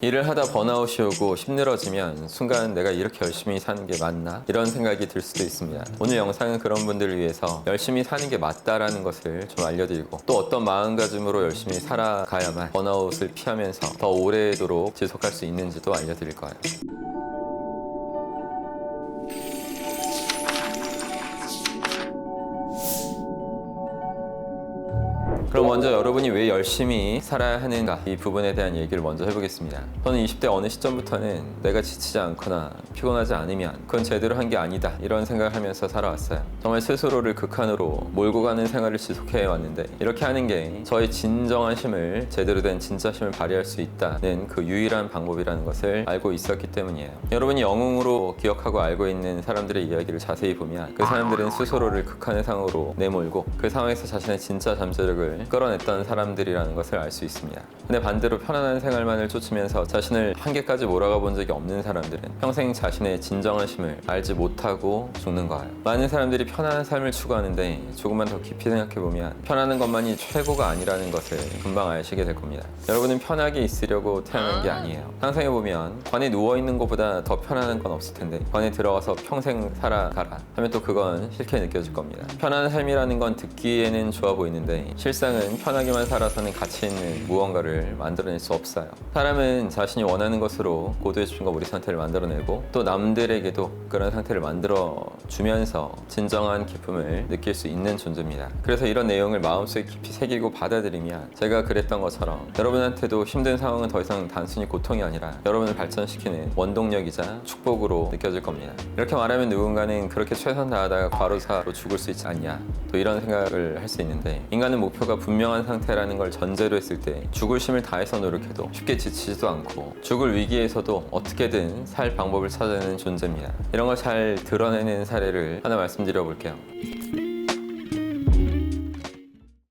일을 하다 번아웃이 오고 힘들어지면 순간 내가 이렇게 열심히 사는 게 맞나? 이런 생각이 들 수도 있습니다. 오늘 영상은 그런 분들을 위해서 열심히 사는 게 맞다라는 것을 좀 알려드리고 또 어떤 마음가짐으로 열심히 살아가야만 번아웃을 피하면서 더 오래도록 지속할 수 있는지도 알려드릴 거예요. 그럼 먼저 여러분이 왜 열심히 살아야 하는가 이 부분에 대한 얘기를 먼저 해보겠습니다. 저는 20대 어느 시점부터는 내가 지치지 않거나 피곤하지 않으면 그건 제대로 한 게 아니다 이런 생각을 하면서 살아왔어요. 정말 스스로를 극한으로 몰고 가는 생활을 지속해 왔는데 이렇게 하는 게 저의 진정한 힘을 제대로 된 진짜 힘을 발휘할 수 있다는 그 유일한 방법이라는 것을 알고 있었기 때문이에요. 여러분이 영웅으로 기억하고 알고 있는 사람들의 이야기를 자세히 보면 그 사람들은 스스로를 극한의 상으로 내몰고 그 상황에서 자신의 진짜 잠재력을 끌어냈던 사람들이라는 것을 알 수 있습니다. 근데 반대로 편안한 생활만을 쫓으면서 자신을 한계까지 몰아가 본 적이 없는 사람들은 평생 자신의 진정한 힘을 알지 못하고 죽는 거예요. 많은 사람들이 편안한 삶을 추구하는데 조금만 더 깊이 생각해보면 편안한 것만이 최고가 아니라는 것을 금방 아시게 될 겁니다. 여러분은 편하게 있으려고 태어난 게 아니에요. 상상해보면 관에 누워있는 것보다 더 편안한 건 없을 텐데 관에 들어가서 평생 살아가라 하면 또 그건 싫게 느껴질 겁니다. 편안한 삶이라는 건 듣기에는 좋아 보이는데 실상은 편하게만 살아서는 가치 있는 무언가를 만들어낼 수 없어요. 사람은 자신이 원하는 것으로 고도의 집중과 우리 상태를 만들어내고 또 남들에게도 그런 상태를 만들어주면서 진정한 기쁨을 느낄 수 있는 존재입니다. 그래서 이런 내용을 마음속에 깊이 새기고 받아들이면 제가 그랬던 것처럼 여러분한테도 힘든 상황은 더 이상 단순히 고통이 아니라 여러분을 발전시키는 원동력이자 축복으로 느껴질 겁니다. 이렇게 말하면 누군가는 그렇게 최선 다하다가 과로사로 죽을 수 있지 않냐 또 이런 생각을 할 수 있는데 인간은 목표가 분명한 상태라는 걸 전제로 했을 때 죽을 힘을 다해서 노력해도 쉽게 지치지도 않고 죽을 위기에서도 어떻게든 살 방법을 찾아내는 존재입니다. 이런 걸 잘 드러내는 사례를 하나 말씀드려 볼게요.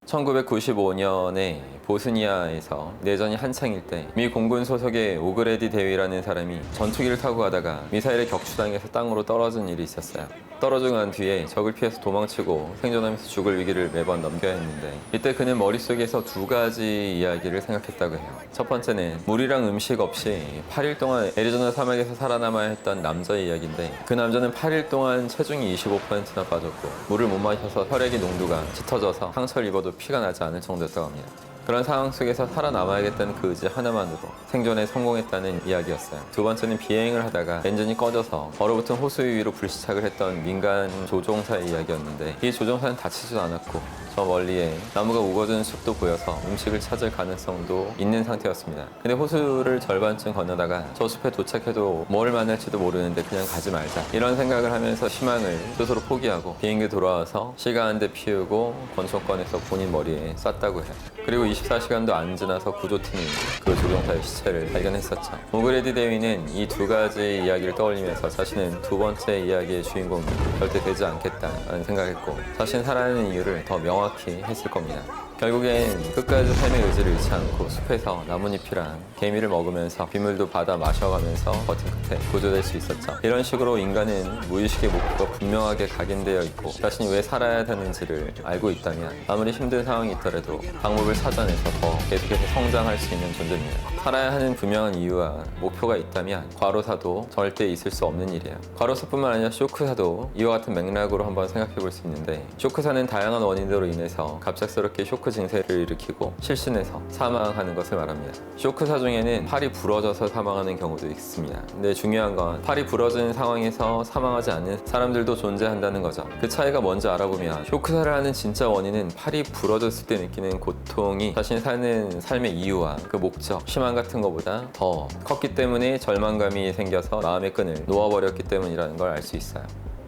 1995년에 보스니아에서 내전이 한창일 때 미 공군 소속의 오그레디 대위라는 사람이 전투기를 타고 가다가 미사일에 격추당해서 땅으로 떨어진 일이 있었어요. 떨어지고 난 뒤에 적을 피해서 도망치고 생존하면서 죽을 위기를 매번 넘겨야 했는데 이때 그는 머릿속에서 두 가지 이야기를 생각했다고 해요. 첫 번째는 물이랑 음식 없이 8일 동안 애리조나 사막에서 살아남아야 했던 남자의 이야기인데 그 남자는 8일 동안 체중이 25%나 빠졌고 물을 못 마셔서 혈액의 농도가 짙어져서 상처를 입어도 피가 나지 않을 정도였다고 합니다. 그런 상황 속에서 살아남아야겠다는 그 의지 하나만으로 생존에 성공했다는 이야기였어요. 두 번째는 비행을 하다가 엔진이 꺼져서 얼어붙은 호수 위로 불시착을 했던 민간 조종사의 이야기였는데 이 조종사는 다치지도 않았고 저 멀리에 나무가 우거진 숲도 보여서 음식을 찾을 가능성도 있는 상태였습니다. 근데 호수를 절반쯤 건너다가 저 숲에 도착해도 뭘 만날지도 모르는데 그냥 가지 말자 이런 생각을 하면서 희망을 스스로 포기하고 비행기 돌아와서 시가 한 대 피우고 권총권에서 본인 머리에 쐈다고 해요. 그리고 24시간도 안 지나서 구조팀이 그 조종사의 시체를 발견했었죠. 오그레디 대위는 이 두 가지 이야기를 떠올리면서 자신은 두 번째 이야기의 주인공이 절대 되지 않겠다는 생각했고 자신 살아가는 이유를 더 명확히 했을 겁니다. 결국엔 끝까지 삶의 의지를 잃지 않고 숲에서 나뭇잎이랑 개미를 먹으면서 빗물도 받아 마셔가면서 버틴 끝에 구조될 수 있었죠. 이런 식으로 인간은 무의식의 목표가 분명하게 각인되어 있고 자신이 왜 살아야 되는지를 알고 있다면 아무리 힘든 상황이 있더라도 방법을 찾아내서 더 계속해서 성장할 수 있는 존재입니다. 살아야 하는 분명한 이유와 목표가 있다면 과로사도 절대 있을 수 없는 일이에요. 과로사뿐만 아니라 쇼크사도 이와 같은 맥락으로 한번 생각해 볼 수 있는데 쇼크사는 다양한 원인으로 인해서 갑작스럽게 쇼크 증세를 일으키고 실신해서 사망하는 것을 말합니다. 쇼크사 중에는 팔이 부러져서 사망하는 경우도 있습니다. 근데 중요한 건 팔이 부러진 상황에서 사망하지 않는 사람들도 존재한다는 거죠. 그 차이가 뭔지 알아보면 쇼크사를 하는 진짜 원인은 팔이 부러졌을 때 느끼는 고통이 자신이 사는 삶의 이유와 그 목적, 희망 같은 것보다 더 컸기 때문에 절망감이 생겨서 마음의 끈을 놓아버렸기 때문이라는 걸 알 수 있어요.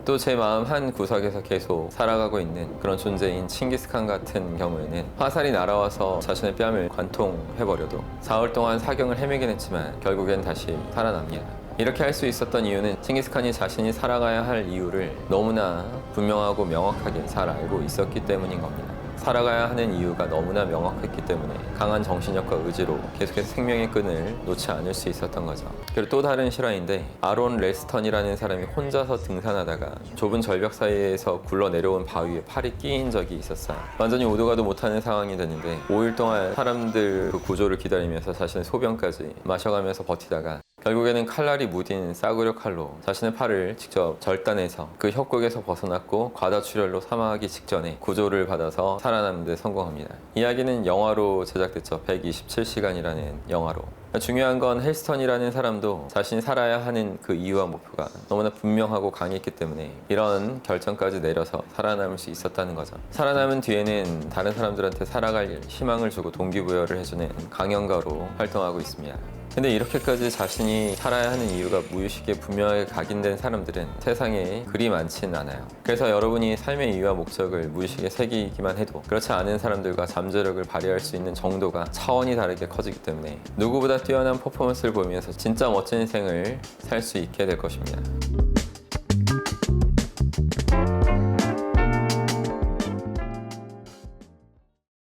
또 제 마음 한 구석에서 계속 살아가고 있는 그런 존재인 칭기스칸 같은 경우에는 화살이 날아와서 자신의 뺨을 관통해버려도 4월 동안 사경을 헤매긴 했지만 결국엔 다시 살아납니다. 이렇게 할 수 있었던 이유는 칭기스칸이 자신이 살아가야 할 이유를 너무나 분명하고 명확하게 잘 알고 있었기 때문인 겁니다. 살아가야 하는 이유가 너무나 명확했기 때문에 강한 정신력과 의지로 계속해서 생명의 끈을 놓지 않을 수 있었던 거죠. 그리고 또 다른 실화인데 아론 레스턴이라는 사람이 혼자서 등산하다가 좁은 절벽 사이에서 굴러 내려온 바위에 팔이 끼인 적이 있었어요. 완전히 오도 가도 못하는 상황이 됐는데 5일 동안 사람들 그 구조를 기다리면서 자신의 소변까지 마셔가면서 버티다가 결국에는 칼날이 무딘 싸구려 칼로 자신의 팔을 직접 절단해서 그 협곡에서 벗어났고 과다출혈로 사망하기 직전에 구조를 받아서 살아남는 데 성공합니다. 이야기는 영화로 제작됐죠. 127시간이라는 영화로. 중요한 건 헬스턴이라는 사람도 자신이 살아야 하는 그 이유와 목표가 너무나 분명하고 강했기 때문에 이런 결정까지 내려서 살아남을 수 있었다는 거죠. 살아남은 뒤에는 다른 사람들한테 살아갈 희망을 주고 동기부여를 해주는 강연가로 활동하고 있습니다. 근데 이렇게까지 자신이 살아야 하는 이유가 무의식에 분명하게 각인된 사람들은 세상에 그리 많진 않아요. 그래서 여러분이 삶의 이유와 목적을 무의식에 새기기만 해도 그렇지 않은 사람들과 잠재력을 발휘할 수 있는 정도가 차원이 다르게 커지기 때문에 누구보다 뛰어난 퍼포먼스를 보이면서 진짜 멋진 인생을 살 수 있게 될 것입니다.